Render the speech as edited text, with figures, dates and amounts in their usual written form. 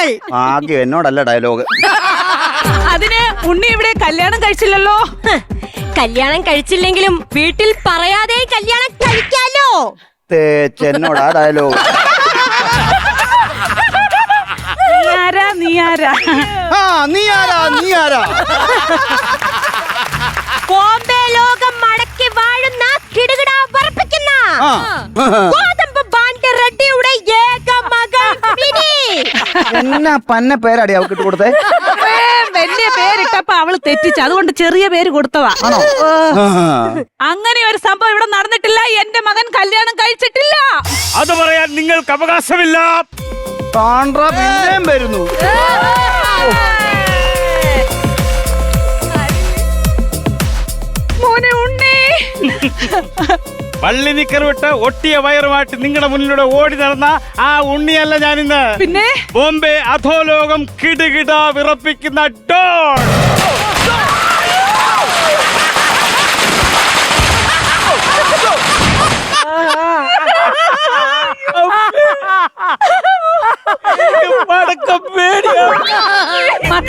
ഞങ്ങൾ. ആകെ എന്നോടല്ല ഡയലോഗ്. അതിന് ഉണ്ണി ഇവിടെ കല്യാണം കഴിച്ചില്ലല്ലോ. കല്യാണം കഴിച്ചില്ലെങ്കിലും വീട്ടിൽ പറയാതെ കല്യാണം കഴിക്കാലോ. എന്നോടാ ഡയലോഗ്. നീ ആരാ? നീ ആരാ? ബോംബെ ലോകം മടക്കി വാഴുന്ന കിടുകിട പറപ്പിക്കുന്ന ഗോതമ്പ് ബാൻഡ് റെഡ്ഡിയുടെ ഏക മകൾ മിനി. എന്നാ പന്ന പേരാടി അവൾക്ക് ഇട്ട് കൊടുത്തേ? വലിയ പേരിട്ടപ്പോ അവള് തെറ്റിച്ചു, അതുകൊണ്ട് ചെറിയ പേര് കൊടുത്തതാ. അങ്ങനെ ഒരു സംഭവം ഇവിടെ നടന്നിട്ടില്ല. എന്റെ മകൻ കല്യാണം കഴിച്ചിട്ടില്ല. അത് പറയാൻ നിങ്ങൾക്ക് അവകാശമില്ല. പിന്നെയും വരുന്നു. മോനെ ഉണ്ണി. പള്ളി നിക്കറുവിട്ട് ഒട്ടിയ വയറുമായിട്ട് നിങ്ങളുടെ മുന്നിലൂടെ ഓടി നടന്ന ആ ഉണ്ണിയല്ല ഞാനിന്ന്. പിന്നെ ബോംബെ അധോലോകം കിടുകിട വിറപ്പിക്കുന്ന ഡോൺ.